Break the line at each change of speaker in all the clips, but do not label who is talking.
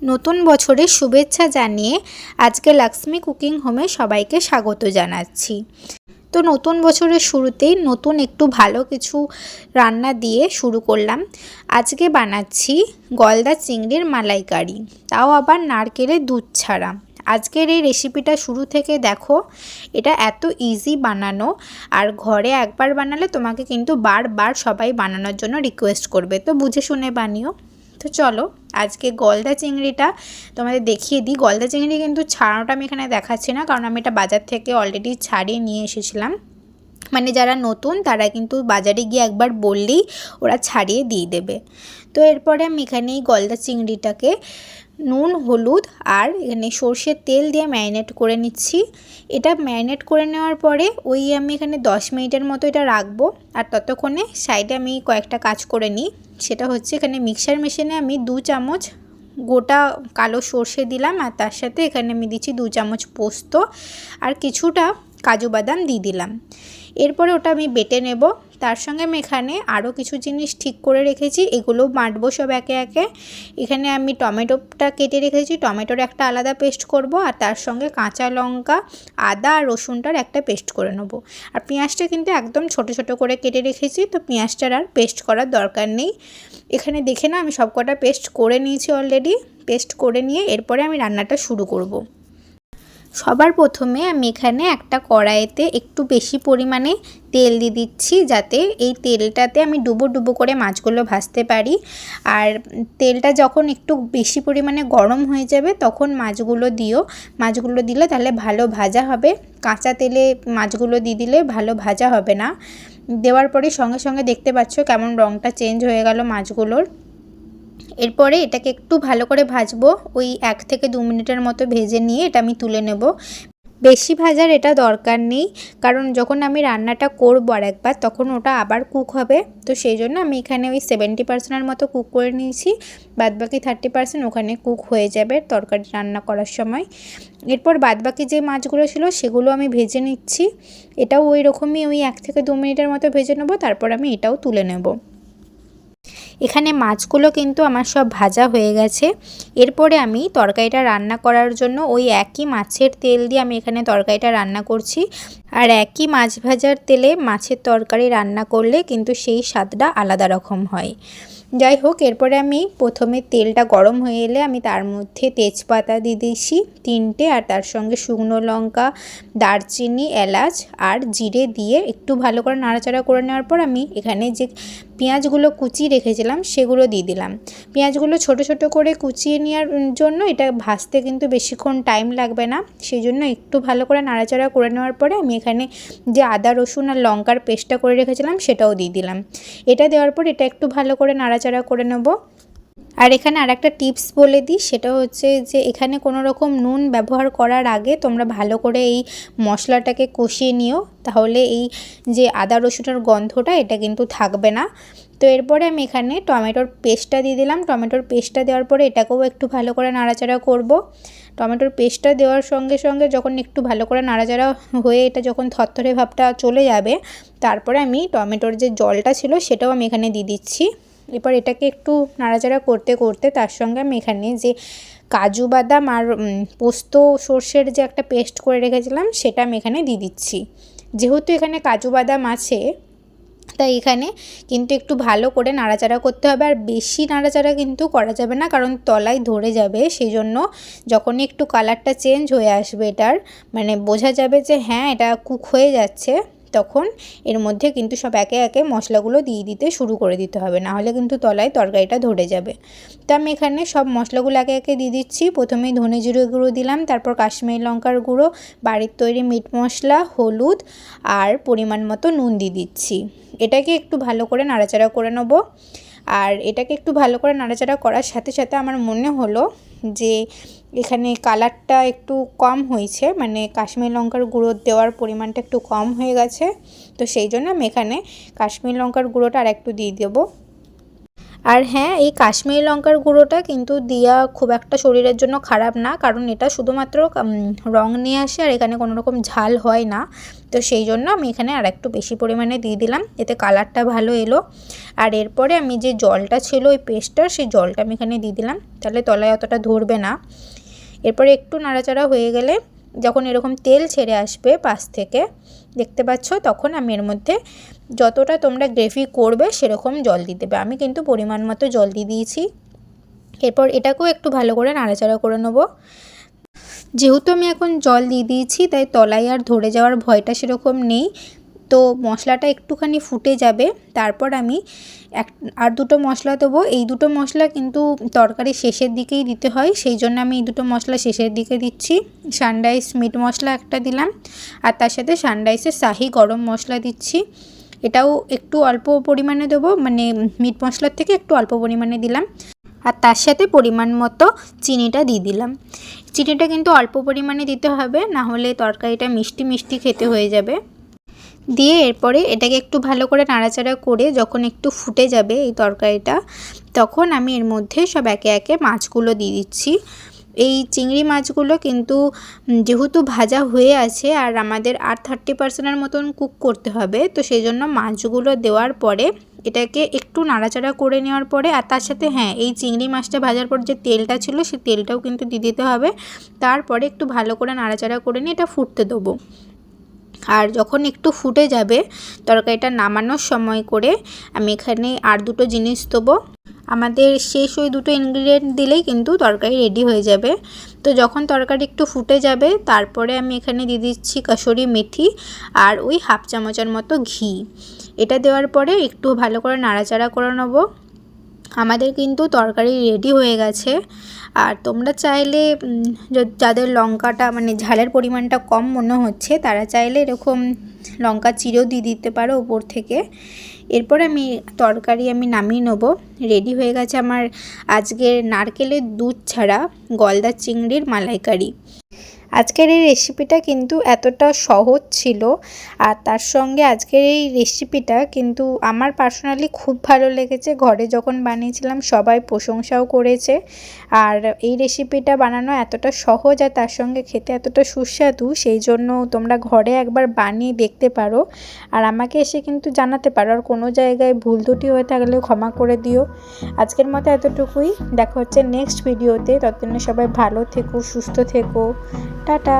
নতুন বছরের শুভেচ্ছা জানিয়ে আজকে লক্ষ্মী কুকিং হোমে সবাইকে স্বাগত জানাচ্ছি। তো নতুন বছরের শুরুতেই নতুন একটু ভালো কিছু রান্না দিয়ে শুরু করলাম। আজকে বানাচ্ছি গলদা চিংড়ির মালাইকারি, তাও আবার নারকেলের দুধ ছাড়া। আজকের এই রেসিপিটা শুরু থেকে দেখো, এটা এত ইজি বানানো, আর ঘরে একবার বানালে তোমাকে কিন্তু বারবার সবাই বানানোর জন্য রিকোয়েস্ট করবে। তো বুঝে শুনে বানিও। তো চলো আজকে গলদা চিংড়িটা তোমাদের দেখিয়ে দিই। গলদা চিংড়ি কিন্তু ছাড়ানোটা আমি এখানে দেখাচ্ছি না, কারণ আমি এটা বাজার থেকে অলরেডি ছাড়িয়ে নিয়ে এসেছিলাম। মানে যারা নতুন তারা কিন্তু বাজারে গিয়ে একবার বললেই ওরা ছাড়িয়ে দিয়ে দেবে। তো এরপরে আমি এখানে এই গলদা চিংড়িটাকে নুন, হলুদ আর এখানে সর্ষের তেল দিয়ে ম্যারিনেট করে নিচ্ছি। এটা ম্যারিনেট করে নেওয়ার পরে আমি এখানে 10 মিনিটের মতো এটা রাখবো। আর ততক্ষণে সাইডে আমি কয়েকটা কাজ করে নিই। সেটা হচ্ছে, এখানে মিক্সার মেশিনে আমি 2 চামচ গোটা কালো সর্ষে দিলাম, আর তার সাথে এখানে আমি দিচ্ছি 2 চামচ পোস্ত আর কিছুটা কাজু বাদাম দিয়ে দিলাম। এরপরে ওটা আমি বেটে নেব। তার সঙ্গে আমি এখানে আরও কিছু জিনিস ঠিক করে রেখেছি, এগুলো বাটবো সব একে একে। এখানে আমি টমেটোটা কেটে রেখেছি, টমেটোর একটা আলাদা পেস্ট করব, আর তার সঙ্গে কাঁচা লঙ্কা, আদা আর রসুনটার একটা পেস্ট করে নেব। আর পেঁয়াজটা কিন্তু একদম ছোট ছোট করে কেটে রেখেছি, তো পেঁয়াজটার আর পেস্ট করার দরকার নেই। এখানে দেখে না, আমি সবকটা পেস্ট করে নিয়েছি অলরেডি। পেস্ট করে নিয়ে এরপরে আমি রান্নাটা শুরু করব। সবার প্রথমে আমি এখানে একটা কড়াইতে একটু বেশি পরিমাণে তেল দিয়ে দিচ্ছি, যাতে এই তেলটাতে আমি ডুবো ডুবো করে মাছগুলো ভাজতে পারি। আর তেলটা যখন একটু বেশি পরিমাণে গরম হয়ে যাবে তখন মাছগুলো দিও। মাছগুলো দিলে তাহলে ভালো ভাজা হবে। কাঁচা তেলে মাছগুলো দিয়ে দিলে ভালো ভাজা হবে না। দেওয়ার পরে সঙ্গে সঙ্গে দেখতে পাচ্ছ কেমন রঙটা চেঞ্জ হয়ে গেল মাছগুলোর। এরপরে এটাকে একটু ভালো করে ভাজবো, 1 থেকে 2 মিনিটের মতো ভেজে নিয়ে এটা আমি তুলে নেব। বেশি ভাজার এটা দরকার নেই, কারণ যখন আমি রান্নাটা করবো আর একবার, তখন ওটা আবার কুক হবে। তো সেই জন্য আমি এখানে 70%-এর মতো কুক করে নিয়েছি, বাদবাকি 30% ওখানে কুক হয়ে যাবে তরকারি রান্না করার সময়। এরপর বাদবাকি যে মাছগুলো ছিল সেগুলো আমি ভেজে নিচ্ছি। এটাও ওই রকমই 1 থেকে 2 মিনিটের মতো ভেজে নেব, তারপর আমি এটাও তুলে নেব। এখানে মাছগুলো কিন্তু আমার সব ভাজা হয়ে গেছে। এরপরে আমি তরকারিটা রান্না করার জন্য একই মাছের তেল দিয়ে আমি এখানে তরকারিটা রান্না করছি। আর একই মাছ ভাজার তেলে মাছের তরকারি রান্না করলে কিন্তু সেই স্বাদটা আলাদা রকম হয়। যাই হোক, এরপরে আমি প্রথমে তেলটা গরম হয়ে এলে আমি তার মধ্যে তেজপাতা দিয়ে দিয়েছি 3টে, আর তার সঙ্গে শুকনো লঙ্কা, দারচিনি, এলাচ আর জিরে দিয়ে একটু ভালো করে নাড়াচাড়া করে নেওয়ার পর আমি এখানে যে পেঁয়াজগুলো কুচিয়ে রেখেছিলাম সেগুলো দিয়ে দিলাম। পেঁয়াজগুলো ছোট ছোট করে কুচিয়ে নেওয়ার জন্য এটা ভাজতে কিন্তু বেশিক্ষণ টাইম লাগবে না, সেই জন্য একটু ভালো করে নাড়াচাড়া করে নেওয়ার পরে আমি এখানে যে আদা রসুন আর লঙ্কার পেস্টটা করে রেখেছিলাম সেটাও দিয়ে দিলাম। এটা দেওয়ার পর এটা একটু ভালো করে নাড়াচাড়া করে নেব। আর এখানে আরেকটা টিপস বলে দিই, সেটা হচ্ছে যে এখানে কোনো রকম নুন ব্যবহার করার আগে তোমরা ভালো করে এই মশলাটাকে কষিয়ে নিও, তাহলে এই যে আদা রসুনের গন্ধটা এটা কিন্তু থাকবে না। তো এরপরে আমি এখানে টমেটোর পেস্টটা দিয়ে দিলাম। টমেটোর পেস্টটা দেওয়ার পরে এটাকেও একটু ভালো করে নাড়াচাড়া করব। টমেটোর পেস্টটা দেওয়ার সঙ্গে সঙ্গে যখন একটু ভালো করে নাড়াচাড়া হয়ে এটা যখন থরথরে ভাবটা চলে যাবে, তারপরে আমি টমেটোর যে জলটা ছিল সেটাও আমি এখানে দিয়ে দিচ্ছি। এরপর এটাকে একটু নাড়াচাড়া করতে করতে তার সঙ্গে আমি এখানে যে কাজু বাদাম আর পোস্ত সর্ষের যে একটা পেস্ট করে রেখেছিলাম সেটা আমি এখানে দিয়ে দিচ্ছি। যেহেতু এখানে কাজু বাদাম আছে, তাই এখানে কিন্তু একটু ভালো করে নাড়াচাড়া করতে হবে। আর বেশি নাড়াচাড়া কিন্তু করা যাবে না, কারণ তলায় ধরে যাবে। সেই জন্য যখনই একটু কালারটা চেঞ্জ হয়ে আসবে, এটার মানে বোঝা যাবে যে হ্যাঁ এটা কুক হয়ে যাচ্ছে, তখন এর মধ্যে কিন্তু সব একে একে মশলাগুলো দিয়ে দিতে শুরু করে দিতে হবে, নাহলে কিন্তু তলায় তরকারিটা ধরে যাবে। তো আমি এখানে সব মশলাগুলো একে একে দিয়ে দিচ্ছি। প্রথমেই ধনে জিরে গুঁড়ো দিলাম, তারপর কাশ্মীরি লঙ্কার গুঁড়ো, বাড়ির তৈরি মিট মশলা, হলুদ আর পরিমাণ মতো নুন দিয়ে দিচ্ছি। এটাকে একটু ভালো করে নাড়াচাড়া করে নেব। আর এটাকে একটু ভালো করে নাড়াচাড়া করার সাথে সাথে আমার মনে হলো যে এখানে কালারটা একটু কম হয়েছে, মানে কাশ্মীরি লঙ্কার গুঁড়ো দেওয়ার পরিমাণটা একটু কম হয়ে গেছে। তো সেই জন্য আমি এখানে কাশ্মীরি লঙ্কার গুঁড়োটা আর একটু দিয়ে দেবো। আর হ্যাঁ, এই কাশ্মীরি লঙ্কার গুঁড়োটা কিন্তু দেওয়া খুব একটা শরীরের জন্য খারাপ না, কারণ এটা শুধুমাত্র রং নিয়ে আসে আর এখানে কোনো রকম ঝাল হয় না। তো সেই জন্য আমি এখানে আর একটু বেশি পরিমাণে দিয়ে দিলাম, এতে কালারটা ভালো এলো। আর এরপরে আমি যে জলটা ছিল ওই পেস্টটার, সেই জলটা আমি এখানে দিয়ে দিলাম, তাহলে তলায় অতটা ধরবে না। এরপরে একটু নাড়াচাড়া হয়ে গেলে, যখন এরকম তেল ছেড়ে আসবে পাশ থেকে, দেখতে পাচ্ছ, তখন আমি এর মধ্যে যতটা তোমরা গ্রেভি করবে সেরকম জল দিয়ে দেবে। আমি কিন্তু পরিমাণ মতো জল দিয়ে দিয়েছি। এরপর এটাকেও একটু ভালো করে নাড়াচাড়া করে নেব। যেহেতু আমি এখন জল দিয়ে দিয়েছি, তাই তলায় আর ধরে যাওয়ার ভয়টা সেরকম নেই। তো মশলাটা একটুখানি ফুটে যাবে, তারপর আমি আর দুটো মশলা দেবো। এই দুটো মশলা কিন্তু তরকারি শেষের দিকেই দিতে হয়, সেই জন্য আমি এই দুটো মশলা শেষের দিকে দিচ্ছি। সানরাইস মিট মশলা একটা দিলাম, আর তার সাথে সানরাইসের শাহি গরম মশলা দিচ্ছি। এটাও একটু অল্প পরিমাণে দেবো, মানে মিট মশলার থেকে একটু অল্প পরিমাণে দিলাম। আর তার সাথে পরিমাণ মতো চিনিটা দিয়ে দিলাম। চিনিটা কিন্তু অল্প পরিমাণে দিতে হবে, না হলে তরকারিটা মিষ্টি মিষ্টি খেতে হয়ে যাবে। দিয়ে এরপরে এটাকে একটু ভালো করে নাড়াচাড়া করে যখন একটু ফুটে যাবে এই তরকারিটা, তখন আমি এর মধ্যে সব একে একে মাছগুলো দিয়ে দিচ্ছি। এই চিংড়ি মাছগুলো কিন্তু যেহেতু ভাজা হয়ে আছে আর আমাদের আর 30% মতন কুক করতে হবে, তো সেই জন্য মাছগুলো দেওয়ার পরে এটাকে একটু নাড়াচাড়া করে নেওয়ার পরে, আর তার সাথে হ্যাঁ, এই চিংড়ি মাছটা ভাজার পর যে তেলটা ছিল সেই তেলটাও কিন্তু দিয়ে দিতে হবে। তারপরে একটু ভালো করে নাড়াচাড়া করে নিয়ে এটা ফুটতে দেবো। আর যখন একটু ফুটে যাবে তরকারিটা নামানোর সময় করে আমি এখানে আর দুটো জিনিস দেবো। আমাদের শেষ ওই দুটো ইনগ্রিডিয়েন্ট দিলেই কিন্তু তরকারি রেডি হয়ে যাবে। তো যখন তরকারি একটু ফুটে যাবে, তারপরে আমি এখানে দিয়ে দিচ্ছি কাসুরি মেথি আর ওই হাফ চামচের মতো ঘি। এটা দেওয়ার পরে একটু ভালো করে নাড়াচাড়া করে নেব। আমাদের কিন্তু তরকারি রেডি হয়ে গেছে। আর তোমরা চাইলে যাদের লঙ্কাটা মানে ঝালের পরিমাণটা কম মনে হচ্ছে, তারা চাইলে এরকম লঙ্কা চিরেও দিয়ে দিতে পারো ওপর থেকে। এরপর তরকারি আমি নামিয়ে নেব। রেডি হয়ে গেছে আমার আজকের নারকেলের দুধ ছাড়া গলদা চিংড়ির মালাইকারি। আজকের এই রেসিপিটা কিন্তু এতটা সহজ ছিল, আর তার সঙ্গে আজকের এই রেসিপিটা কিন্তু আমার পার্সোনালি খুব ভালো লেগেছে। ঘরে যখন বানিয়েছিলাম সবাই প্রশংসাও করেছে। আর এই রেসিপিটা বানানো এতটা সহজ আর তার সঙ্গে খেতে এতটা সুস্বাদু, সেই জন্য তোমরা ঘরে একবার বানিয়ে দেখতে পারো আর আমাকে এসে কিন্তু জানাতে পারো। আর কোনো জায়গায় ভুল ত্রুটি হয়ে থাকলে ক্ষমা করে দিও। আজকের মতো এতটুকুই, দেখা হচ্ছে নেক্সট ভিডিওতে। ততদিনে সবাই ভালো থেকো, সুস্থ থেকো, tata.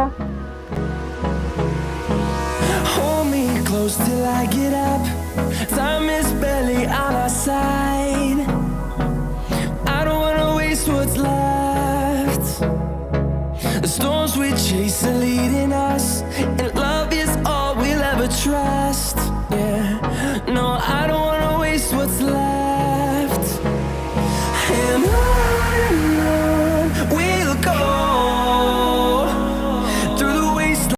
Hold me close till I get up. Time is barely on our side. I don't wanna waste what's left. The storms we chase are leading us, and love